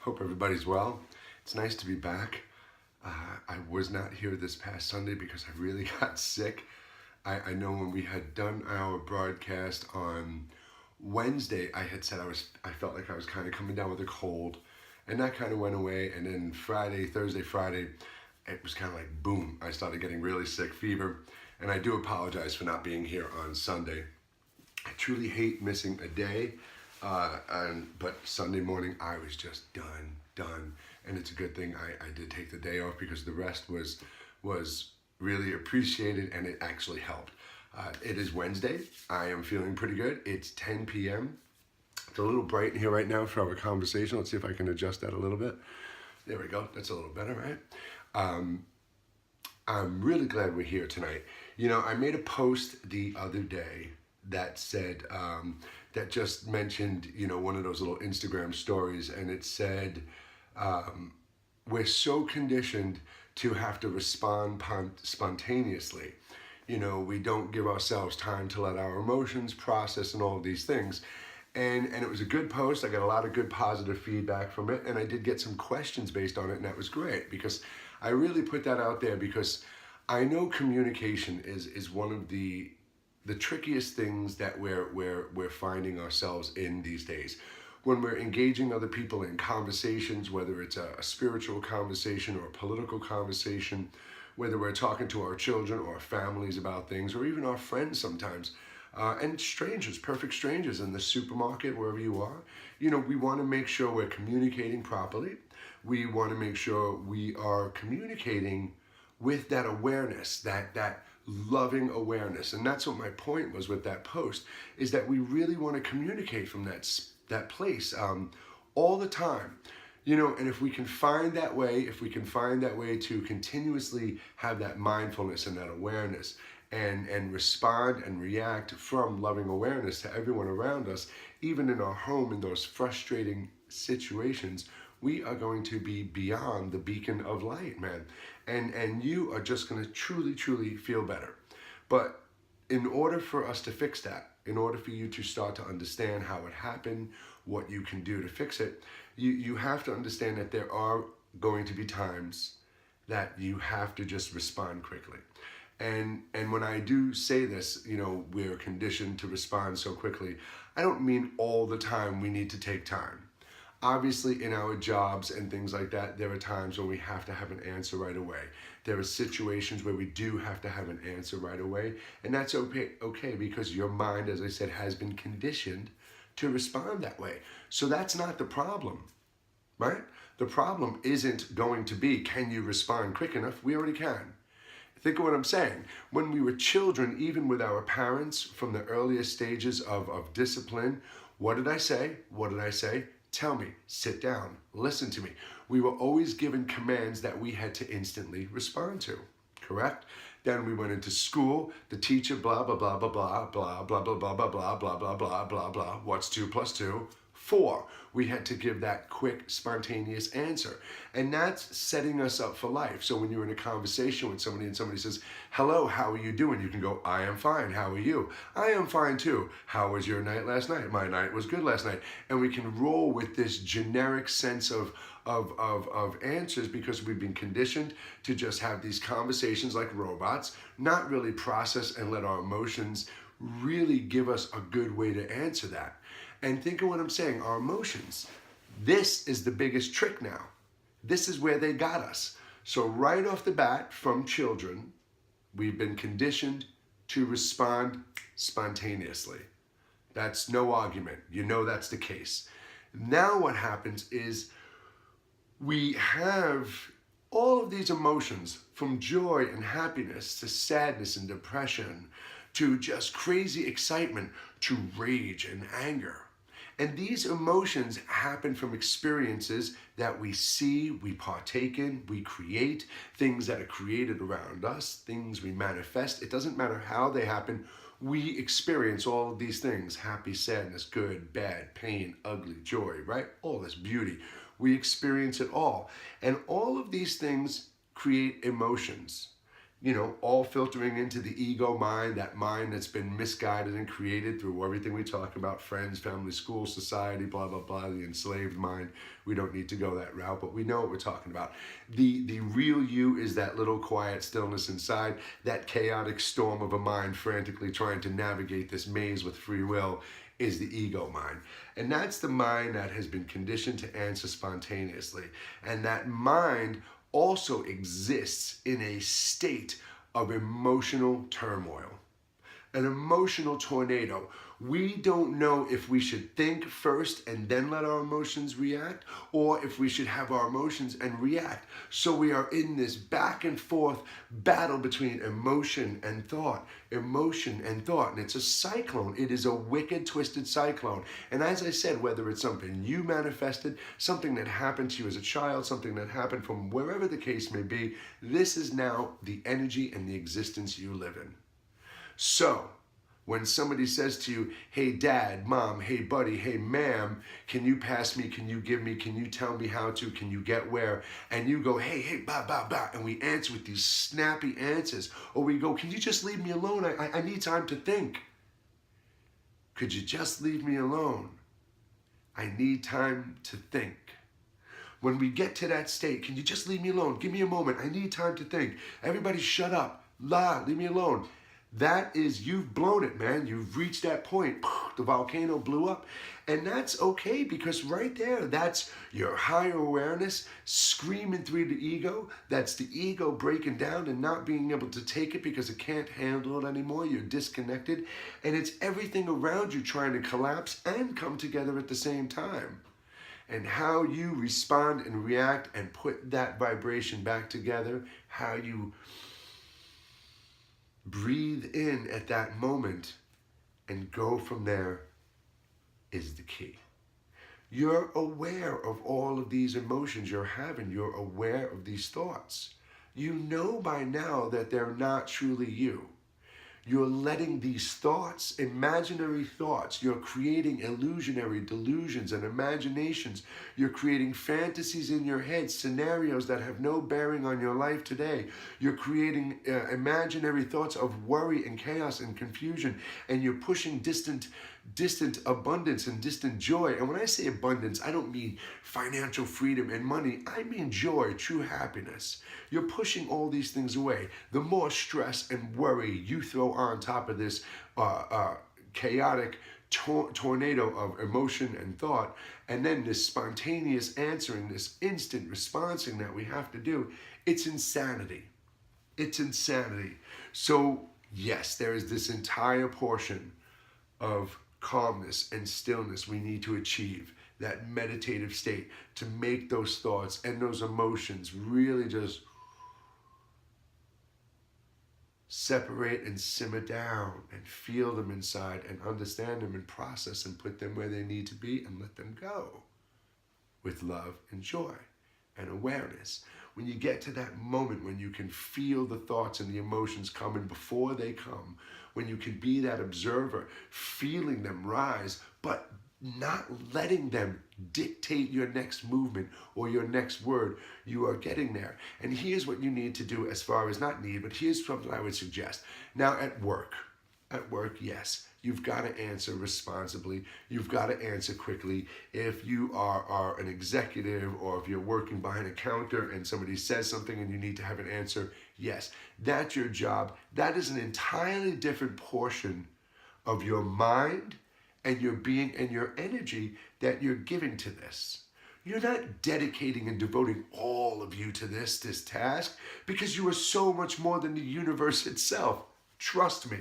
Hope everybody's well. It's nice to be back. I was not here this past Sunday because I really got sick. I know when we had done our broadcast on Wednesday, I had said I felt like I was kind of coming down with a cold, and that kind of went away. And then Thursday, Friday, it was kind of like boom. I started getting really sick, fever, and I do apologize for not being here on Sunday. I truly hate missing a day. But Sunday morning I was just done, and it's a good thing I did take the day off because the rest was really appreciated and it actually helped. It is Wednesday. I am feeling pretty good. It's 10 p.m. It's a little bright in here right now for our conversation. Let's see if I can adjust that a little bit. There we go. That's a little better, right? I'm really glad we're here tonight. You know, I made a post the other day that said, that just mentioned, one of those little Instagram stories, and it said, we're so conditioned to have to respond spontaneously. We don't give ourselves time to let our emotions process and all of these things. And it was a good post. I got a lot of good positive feedback from it, and I did get some questions based on it, and that was great because I really put that out there because I know communication is one of the trickiest things that we're finding ourselves in these days. When we're engaging other people in conversations, whether it's a spiritual conversation or a political conversation, whether we're talking to our children or our families about things, or even our friends sometimes, and strangers, perfect strangers in the supermarket, wherever you are, we want to make sure we're communicating properly. We want to make sure we are communicating with that awareness, that loving awareness. And that's what my point was with that post, is that we really want to communicate from that place all the time. And if we can find that way, to continuously have that mindfulness and that awareness and respond and react from loving awareness to everyone around us, even in our home, in those frustrating situations, we are going to be beyond the beacon of light, man. And you are just going to truly, truly feel better. But in order for us to fix that, in order for you to start to understand how it happened, what you can do to fix it, you have to understand that there are going to be times that you have to just respond quickly. And when I do say this, we're conditioned to respond so quickly, I don't mean all the time we need to take time. Obviously, in our jobs and things like that, there are times when we have to have an answer right away. There are situations where we do have to have an answer right away, and that's okay because your mind, as I said, has been conditioned to respond that way. So that's not the problem, right? The problem isn't going to be, can you respond quick enough? We already can. Think of what I'm saying. When we were children, even with our parents, from the earliest stages of discipline, what did I say? What did I say? Tell me, sit down, listen to me. We were always given commands that we had to instantly respond to, correct? Then we went into school, the teacher, blah, blah, blah, blah, blah, blah, blah, blah, blah, blah, blah, blah, blah, blah, blah, blah. What's 2 plus 2? 4. We had to give that quick, spontaneous answer. And that's setting us up for life. So when you're in a conversation with somebody and somebody says, hello, how are you doing? You can go, I am fine. How are you? I am fine too. How was your night last night? My night was good last night. And we can roll with this generic sense of answers because we've been conditioned to just have these conversations like robots, not really process and let our emotions really give us a good way to answer that. And think of what I'm saying, our emotions. This is the biggest trick now. This is where they got us. So right off the bat, from children, we've been conditioned to respond spontaneously. That's no argument. That's the case. Now what happens is we have all of these emotions, from joy and happiness to sadness and depression to just crazy excitement to rage and anger. And these emotions happen from experiences that we see, we partake in, we create, things that are created around us, things we manifest. It doesn't matter how they happen, we experience all of these things: happy, sadness, good, bad, pain, ugly, joy, right? All this beauty. We experience it all. And all of these things create emotions. all filtering into the ego mind, that mind that's been misguided and created through everything we talk about, friends, family, school, society, blah, blah, blah, the enslaved mind. We don't need to go that route, but we know what we're talking about. The real you is that little quiet stillness inside, that chaotic storm of a mind frantically trying to navigate this maze with free will is the ego mind. And that's the mind that has been conditioned to answer spontaneously. And that mind also exists in a state of emotional turmoil, an emotional tornado. We don't know if we should think first and then let our emotions react, or if we should have our emotions and react. So we are in this back and forth battle between emotion and thought, and it's a cyclone. It is a wicked, twisted cyclone. And as I said, whether it's something you manifested, something that happened to you as a child, something that happened from wherever the case may be, this is now the energy and the existence you live in. So, when somebody says to you, hey dad, mom, hey buddy, hey ma'am, can you pass me, can you give me, can you tell me how to, can you get where? And you go, hey, bah, bah, bah, and we answer with these snappy answers. Or we go, can you just leave me alone? I need time to think. Could you just leave me alone? I need time to think. When we get to that state, can you just leave me alone? Give me a moment. I need time to think. Everybody shut up. Leave me alone. That is, you've blown it, man. You've reached that point. The volcano blew up. And that's okay, because right there, that's your higher awareness screaming through the ego. That's the ego breaking down and not being able to take it because it can't handle it anymore. You're disconnected. And it's everything around you trying to collapse and come together at the same time. And how you respond and react and put that vibration back together, how you breathe in at that moment and go from there is the key. You're aware of all of these emotions you're having. You're aware of these thoughts. You know by now that they're not truly you. You're letting these thoughts, imaginary thoughts, you're creating illusionary delusions and imaginations. You're creating fantasies in your head, scenarios that have no bearing on your life today. You're creating imaginary thoughts of worry and chaos and confusion, and you're pushing distant abundance and distant joy. And when I say abundance, I don't mean financial freedom and money. I mean joy, true happiness. You're pushing all these things away. The more stress and worry you throw on top of this chaotic tornado of emotion and thought, and then this spontaneous answering, this instant responding that we have to do, it's insanity. It's insanity. So yes, there is this entire portion of calmness and stillness we need to achieve, that meditative state, to make those thoughts and those emotions really just separate and simmer down and feel them inside and understand them and process and put them where they need to be and let them go with love and joy and awareness. When you get to that moment when you can feel the thoughts and the emotions coming before they come, when you can be that observer, feeling them rise, but not letting them dictate your next movement or your next word, you are getting there. And here's what you need to do, as far as not need, but here's something I would suggest. Now at work, yes, you've got to answer responsibly. You've got to answer quickly. If you are an executive, or if you're working behind a counter and somebody says something and you need to have an answer, yes, that's your job. That is an entirely different portion of your mind and your being and your energy that you're giving to this. You're not dedicating and devoting all of you to this task, because you are so much more than the universe itself. Trust me.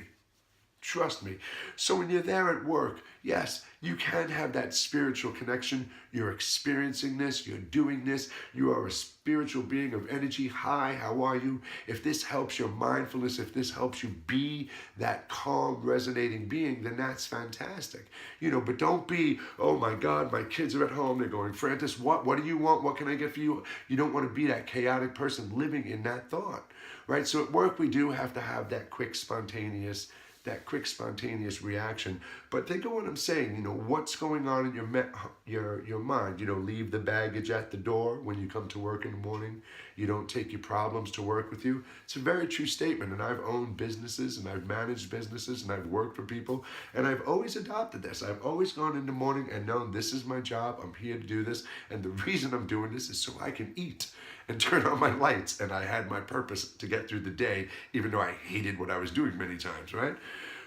Trust me. So when you're there at work, yes, you can have that spiritual connection. You're experiencing this. You're doing this. You are a spiritual being of energy. Hi, how are you? If this helps your mindfulness, if this helps you be that calm, resonating being, then that's fantastic. But don't be, oh my God, my kids are at home. They're going, Francis, what do you want? What can I get for you? You don't want to be that chaotic person living in that thought, right? So at work, we do have to have that quick, spontaneous that quick spontaneous reaction. But think of what I'm saying, what's going on in your mind. Leave the baggage at the door when you come to work in the morning. You don't take your problems to work with you. It's a very true statement, and I've owned businesses, and I've managed businesses, and I've worked for people, and I've always adopted this. I've always gone in the morning and known this is my job, I'm here to do this, and the reason I'm doing this is so I can eat and turn on my lights, and I had my purpose to get through the day, even though I hated what I was doing many times, right?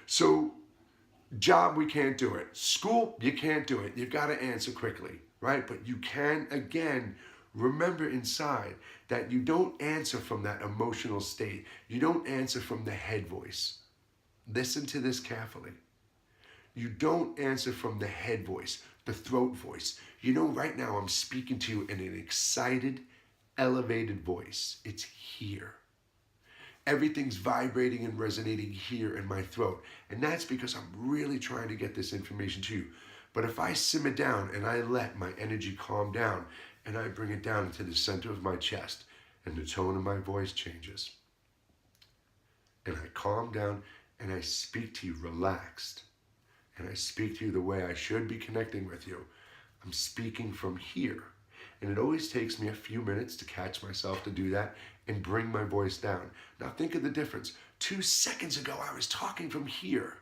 So, job, we can't do it. School, you can't do it. You've got to answer quickly, right? But you can, again, remember inside that you don't answer from that emotional state. You don't answer from the head voice. Listen to this carefully. You don't answer from the head voice, the throat voice. Right now I'm speaking to you in an excited, elevated voice. It's here. Everything's vibrating and resonating here in my throat. And that's because I'm really trying to get this information to you. But if I simmer down and I let my energy calm down and I bring it down into the center of my chest and the tone of my voice changes, and I calm down and I speak to you relaxed, and I speak to you the way I should be connecting with you, I'm speaking from here. And it always takes me a few minutes to catch myself to do that and bring my voice down. Now think of the difference. 2 seconds ago, I was talking from here,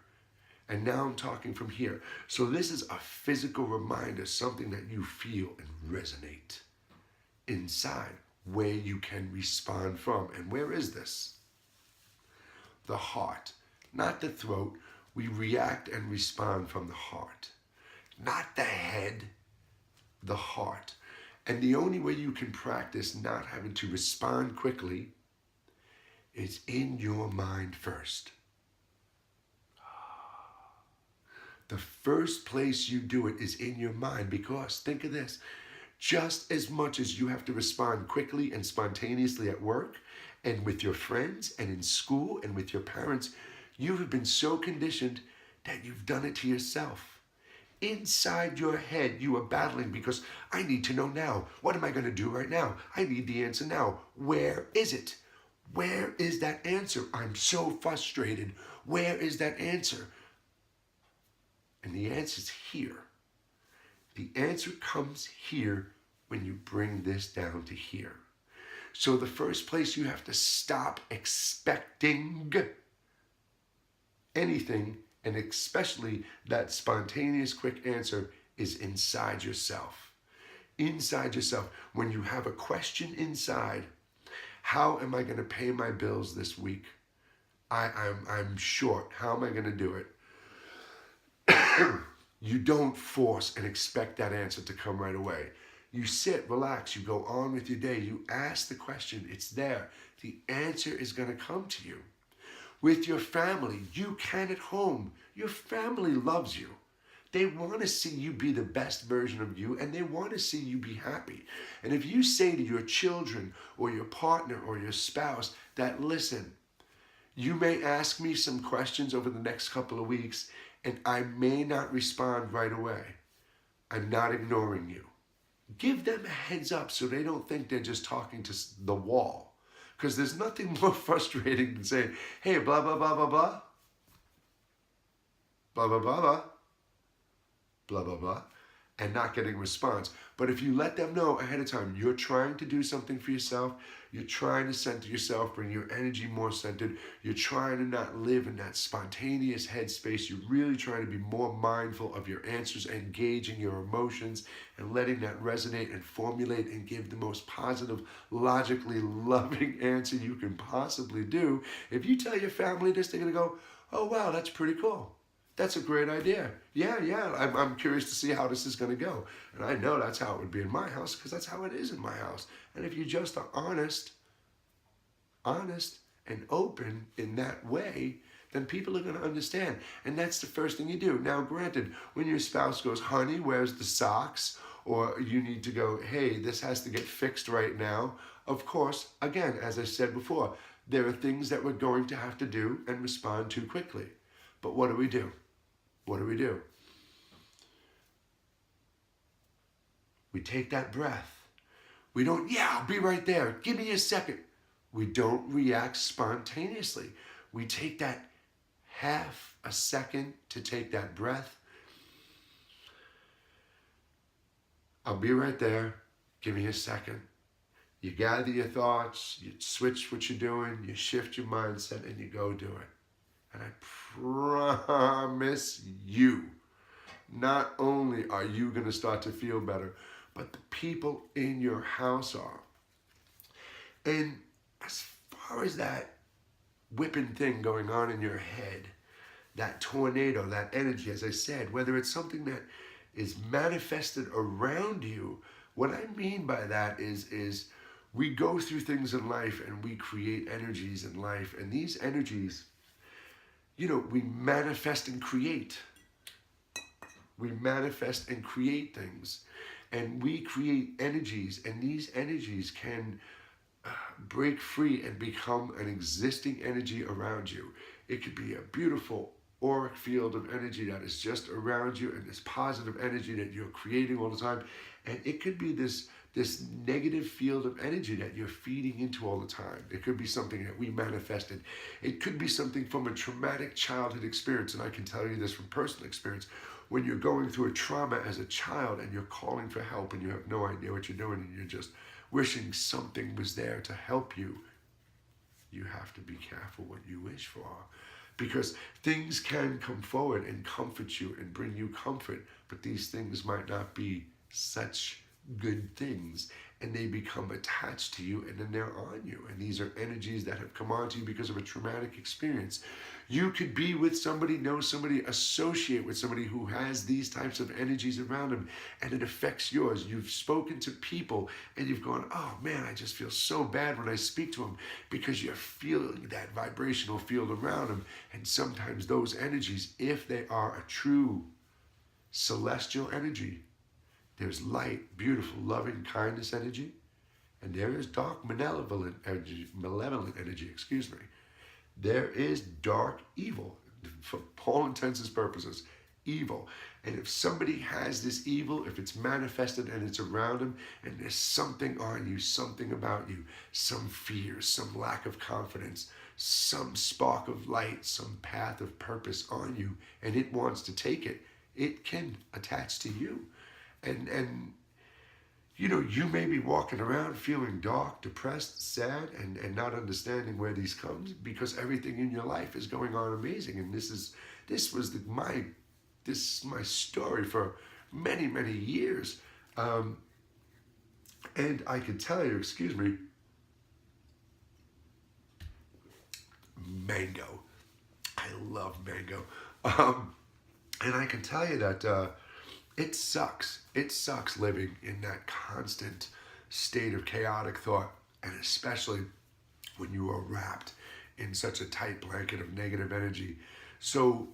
and now I'm talking from here. So this is a physical reminder, something that you feel and resonate inside, where you can respond from. And where is this? The heart, not the throat. We react and respond from the heart, not the head, the heart. And the only way you can practice not having to respond quickly is in your mind first. The first place you do it is in your mind, because think of this, just as much as you have to respond quickly and spontaneously at work and with your friends and in school and with your parents, you have been so conditioned that you've done it to yourself. Inside your head, you are battling because I need to know now. What am I going to do right now? I need the answer now. Where is it? Where is that answer? I'm so frustrated. Where is that answer? And the answer is here. The answer comes here when you bring this down to here. So the first place you have to stop expecting anything, and especially that spontaneous quick answer, is inside yourself. Inside yourself. When you have a question inside, how am I going to pay my bills this week? I'm short. How am I going to do it? You don't force and expect that answer to come right away. You sit, relax, you go on with your day, you ask the question, it's there. The answer is going to come to you. With your family, you can at home. Your family loves you. They want to see you be the best version of you, and they want to see you be happy. And if you say to your children or your partner or your spouse that, listen, you may ask me some questions over the next couple of weeks, and I may not respond right away. I'm not ignoring you. Give them a heads up so they don't think they're just talking to the wall. Because there's nothing more frustrating than saying, hey, blah, blah, blah, blah, blah. Blah, blah, blah, blah. Blah, blah, blah. And not getting a response. But if you let them know ahead of time, you're trying to do something for yourself, you're trying to center yourself, bring your energy more centered, you're trying to not live in that spontaneous headspace, you're really trying to be more mindful of your answers, engaging your emotions, and letting that resonate and formulate and give the most positive, logically loving answer you can possibly do. If you tell your family this, they're going to go, oh wow, that's pretty cool. That's a great idea. Yeah, I'm curious to see how this is going to go. And I know that's how it would be in my house, because that's how it is in my house. And if you just are honest and open in that way, then people are going to understand. And that's the first thing you do. Now, granted, when your spouse goes, honey, where's the socks? Or you need to go, hey, this has to get fixed right now. Of course, again, as I said before, there are things that we're going to have to do and respond to quickly. But what do? What do? We take that breath. We don't, yeah, I'll be right there. Give me a second. We don't react spontaneously. We take that half a second to take that breath. I'll be right there. Give me a second. You gather your thoughts, you switch what you're doing, you shift your mindset, and you go do it. And I promise you, not only are you going to start to feel better, but the people in your house are. And as far as that whipping thing going on in your head, that tornado, that energy, as I said, whether it's something that is manifested around you, what I mean by that is we go through things in life and we create energies in life. And these energies, we manifest and create. We manifest and create things. And we create energies, and these energies can break free and become an existing energy around you. It could be a beautiful auric field of energy that is just around you, and this positive energy that you're creating all the time. And it could be this negative field of energy that you're feeding into all the time. It could be something that we manifested. It could be something from a traumatic childhood experience, and I can tell you this from personal experience. When you're going through a trauma as a child and you're calling for help and you have no idea what you're doing and you're just wishing something was there to help you, you have to be careful what you wish for. Because things can come forward and comfort you and bring you comfort, but these things might not be such good things, and they become attached to you, and then they're on you. And these are energies that have come onto you because of a traumatic experience. You could be with somebody, know somebody, associate with somebody who has these types of energies around them, and it affects yours. You've spoken to people and you've gone, oh man, I just feel so bad when I speak to them, because you're feeling that vibrational field around them. And sometimes those energies, if they are a true celestial energy, there's light, beautiful, loving, kindness energy, and there is dark, malevolent energy, There is dark evil, for all intents and purposes, evil. And if somebody has this evil, if it's manifested and it's around them, and there's something on you, something about you, some fear, some lack of confidence, some spark of light, some path of purpose on you, and it wants to take it, it can attach to you. And you may be walking around feeling dark, depressed, sad, and not understanding where these comes, because everything in your life is going on amazing. And this was my story for many, many years. And I can tell you, mango. I love mango. And I can tell you that it sucks. It sucks living in that constant state of chaotic thought, and especially when you are wrapped in such a tight blanket of negative energy. So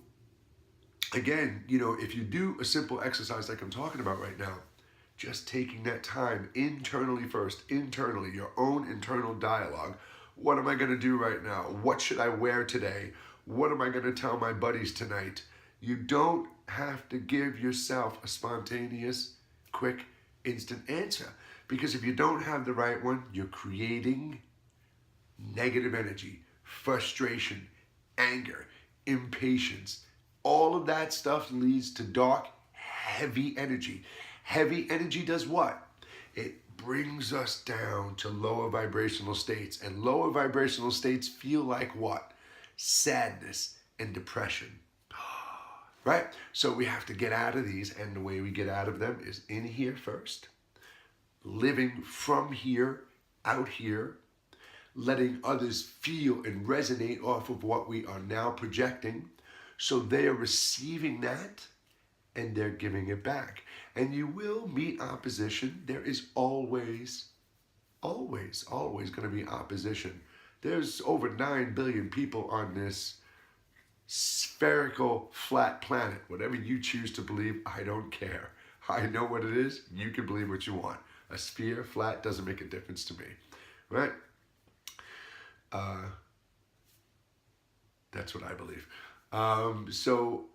again, if you do a simple exercise like I'm talking about right now, just taking that time internally first, your own internal dialogue. What am I going to do right now? What should I wear today? What am I going to tell my buddies tonight? You don't have to give yourself a spontaneous, quick, instant answer. Because if you don't have the right one, you're creating negative energy, frustration, anger, impatience. All of that stuff leads to dark, heavy energy. Heavy energy does what? It brings us down to lower vibrational states. And lower vibrational states feel like what? Sadness and depression. Right? So we have to get out of these, and the way we get out of them is in here first, living from here, out here, letting others feel and resonate off of what we are now projecting, so they are receiving that and they're giving it back. And you will meet opposition. There is always going to be opposition. There's over 9 billion people on this spherical, flat planet. Whatever you choose to believe, I don't care. I know what it is. You can believe what you want. A sphere, flat, doesn't make a difference to me. Right? That's what I believe. So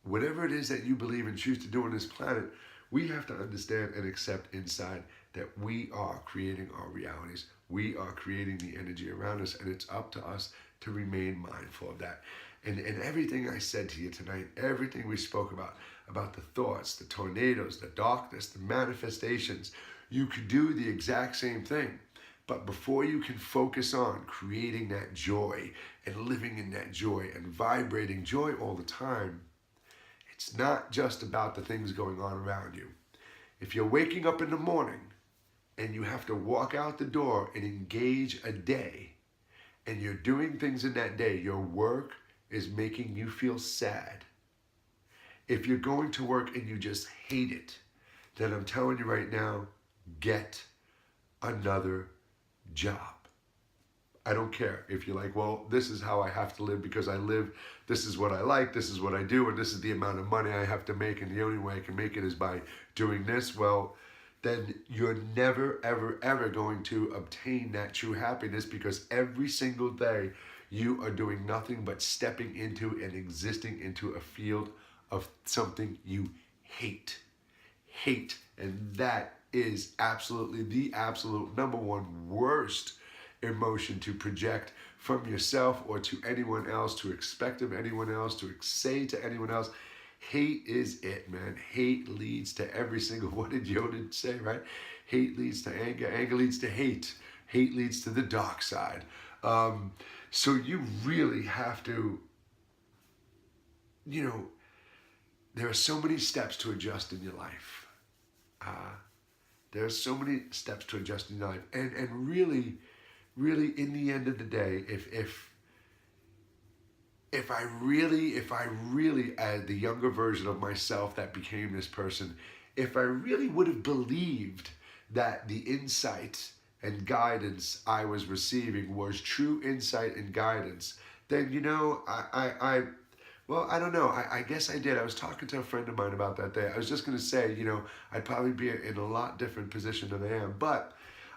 whatever it is that you believe and choose to do on this planet, we have to understand and accept inside that we are creating our realities. We are creating the energy around us, and it's up to us to remain mindful of that. And everything I said to you tonight, everything we spoke about the thoughts, the tornadoes, the darkness, the manifestations, you could do the exact same thing. But before you can focus on creating that joy and living in that joy and vibrating joy all the time, it's not just about the things going on around you. If you're waking up in the morning and you have to walk out the door and engage a day, and you're doing things in that day, your work is making you feel sad. If you're going to work and you just hate it, then I'm telling you right now, get another job. I don't care if you're like, well, this is how I have to live because I live, this is what I like, this is what I do, and this is the amount of money I have to make, and the only way I can make it is by doing this. Well, then you're never, ever, ever going to obtain that true happiness, because every single day you are doing nothing but stepping into and existing into a field of something you hate. Hate. And that is absolutely the absolute number one worst emotion to project from yourself or to anyone else, to expect of anyone else, to say to anyone else. Hate is it, man. Hate leads to every single, what did Yoda say, right? Hate leads to anger. Anger leads to hate. Hate leads to the dark side. So you really have to, there are so many steps to adjust in your life. There are so many steps to adjust in your life. And really, in the end of the day, if I really, as the younger version of myself that became this person, if I really would have believed that the insight and guidance I was receiving was true insight and guidance, then, well, I don't know. I guess I did. I was talking to a friend of mine about that day. I was just going to say, I'd probably be in a lot different position than I am. But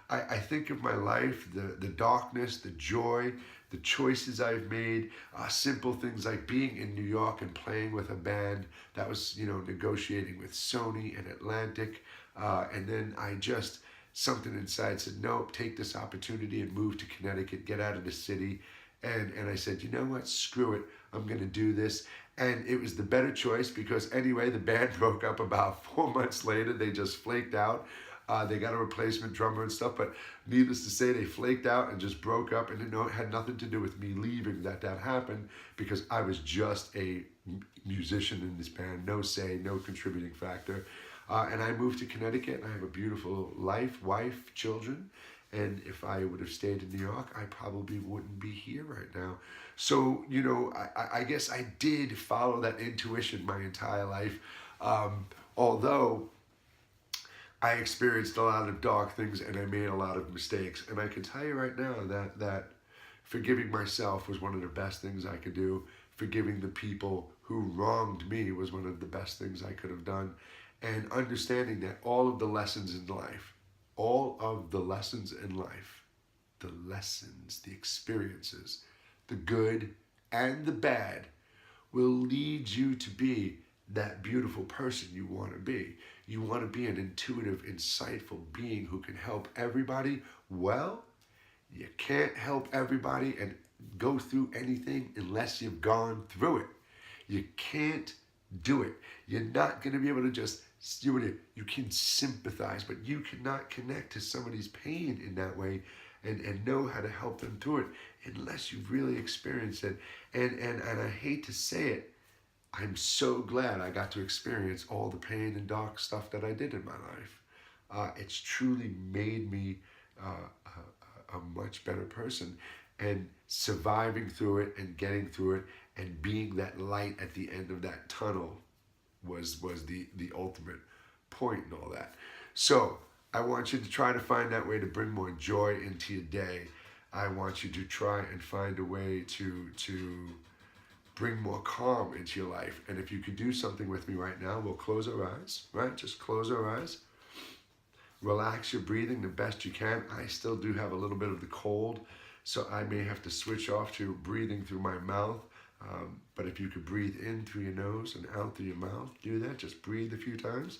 I think of my life, the darkness, the joy, the choices I've made, simple things like being in New York and playing with a band that was, negotiating with Sony and Atlantic. And then something inside said, nope, take this opportunity and move to Connecticut, get out of the city. And I said, you know what, screw it, I'm going to do this. And it was the better choice because anyway, the band broke up about 4 months later. They just flaked out. They got a replacement drummer and stuff, but needless to say, they flaked out and just broke up, and it had nothing to do with me leaving that happened, because I was just a musician in this band, no say, no contributing factor. And I moved to Connecticut, and I have a beautiful life, wife, children, and if I would have stayed in New York, I probably wouldn't be here right now. So, I guess I did follow that intuition my entire life, although I experienced a lot of dark things and I made a lot of mistakes. And I can tell you right now that forgiving myself was one of the best things I could do. Forgiving the people who wronged me was one of the best things I could have done. And understanding that all of the lessons in life, the lessons, the experiences, the good and the bad, will lead you to be that beautiful person you want to be. You want to be an intuitive, insightful being who can help everybody. Well, you can't help everybody and go through anything unless you've gone through it. You can't do it. You're not going to be able to just, you can sympathize, but you cannot connect to somebody's pain in that way and know how to help them through it unless you've really experienced it. And I hate to say it, I'm so glad I got to experience all the pain and dark stuff that I did in my life. It's truly made me a much better person. And surviving through it and getting through it and being that light at the end of that tunnel was the ultimate point and all that. So I want you to try to find that way to bring more joy into your day. I want you to try and find a way to bring more calm into your life. And if you could do something with me right now, we'll close our eyes, right? Just close our eyes. Relax your breathing the best you can. I still do have a little bit of the cold, so I may have to switch off to breathing through my mouth. But if you could breathe in through your nose and out through your mouth, do that. Just breathe a few times.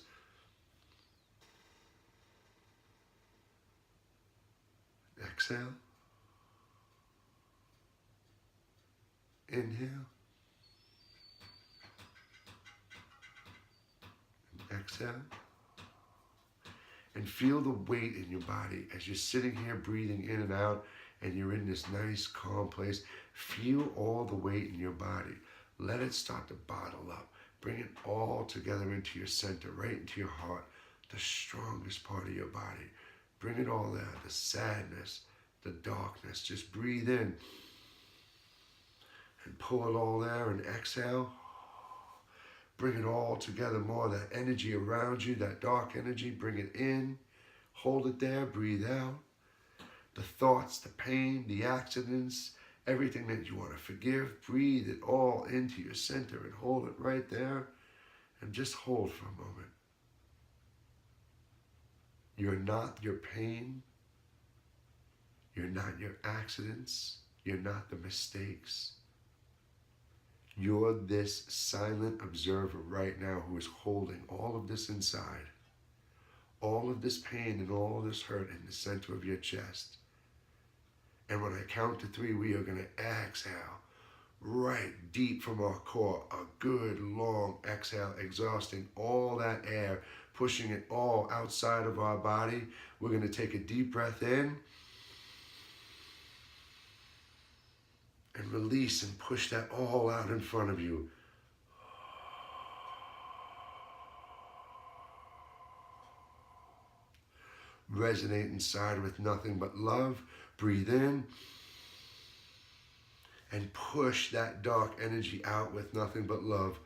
exhale. Inhale. Exhale. And feel the weight in your body as you're sitting here breathing in and out and you're in this nice calm place. Feel all the weight in your body. Let it start to bottle up. Bring it all together into your center, right into your heart, the strongest part of your body. Bring it all there, the sadness, the darkness. Just breathe in and pull it all there and exhale. Bring it all together more, that energy around you, that dark energy, bring it in, hold it there, breathe out. The thoughts, the pain, the accidents, everything that you want to forgive, breathe it all into your center and hold it right there and just hold for a moment. You're not your pain. You're not your accidents. You're not the mistakes. You're this silent observer right now who is holding all of this inside, all of this pain and all of this hurt in the center of your chest. And when I count to 3, we are going to exhale right deep from our core, a good long exhale, exhausting all that air, pushing it all outside of our body. We're going to take a deep breath in and release and push that all out in front of you. Resonate inside with nothing but love. Breathe in and push that dark energy out with nothing but love.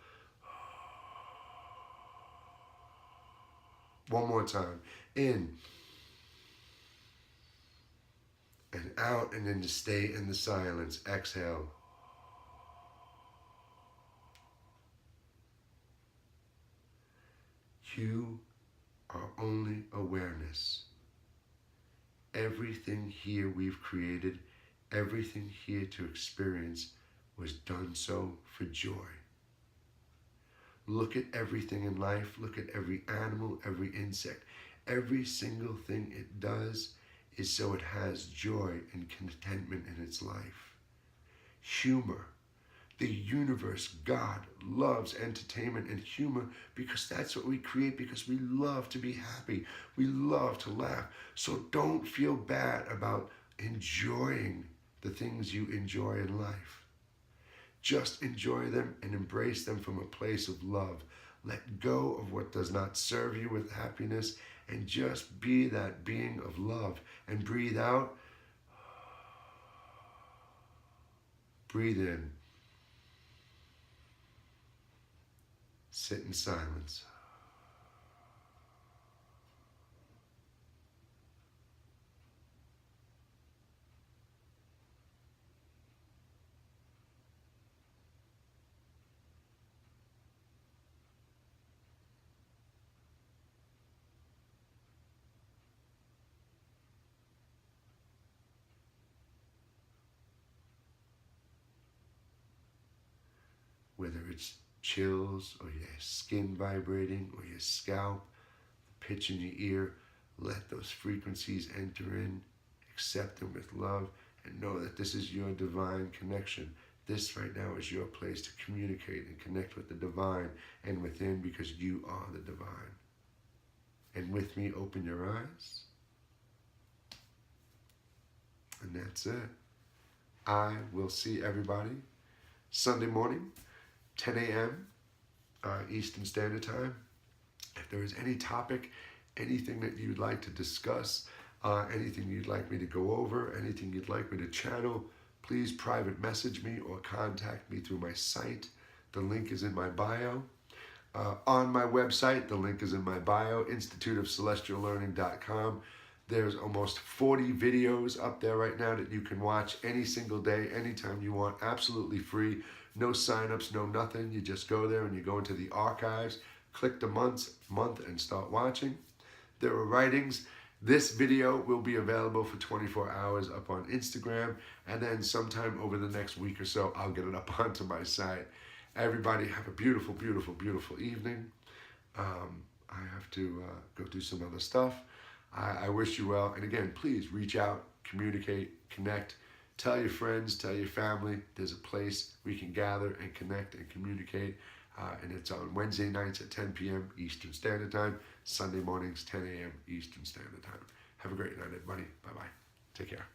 One more time. In and out, and then to stay in the silence. Exhale. You are only awareness. Everything here we've created, everything here to experience was done so for joy. Look at everything in life. Look at every animal, every insect. Every single thing it does is so it has joy and contentment in its life. Humor. The universe, God, loves entertainment and humor because that's what we create, because we love to be happy. We love to laugh. So don't feel bad about enjoying the things you enjoy in life. Just enjoy them and embrace them from a place of love. Let go of what does not serve you with happiness and just be that being of love. And breathe out. Breathe in. Sit in silence. Whether it's chills or your skin vibrating or your scalp, the pitch in your ear, let those frequencies enter in, accept them with love, and know that this is your divine connection. This right now is your place to communicate and connect with the divine and within, because you are the divine. And with me, open your eyes. And that's it. I will see everybody Sunday morning, 10 a.m. Eastern Standard Time. If there is any topic, anything that you'd like to discuss, anything you'd like me to go over, anything you'd like me to channel, please private message me or contact me through my site. The link is in my bio. On my website, the link is in my bio, instituteofcelestiallearning.com. There's almost 40 videos up there right now that you can watch any single day, anytime you want, absolutely free. No signups, no nothing. You just go there and you go into the archives, click the month and start watching. There are writings. This video will be available for 24 hours up on Instagram, and then sometime over the next week or so, I'll get it up onto my site. Everybody have a beautiful, beautiful, beautiful evening. I have to go do some other stuff. I wish you well. And again, please reach out, communicate, connect. Tell your friends, tell your family, there's a place we can gather and connect and communicate. And it's on Wednesday nights at 10 p.m. Eastern Standard Time, Sunday mornings, 10 a.m. Eastern Standard Time. Have a great night, everybody. Bye-bye. Take care.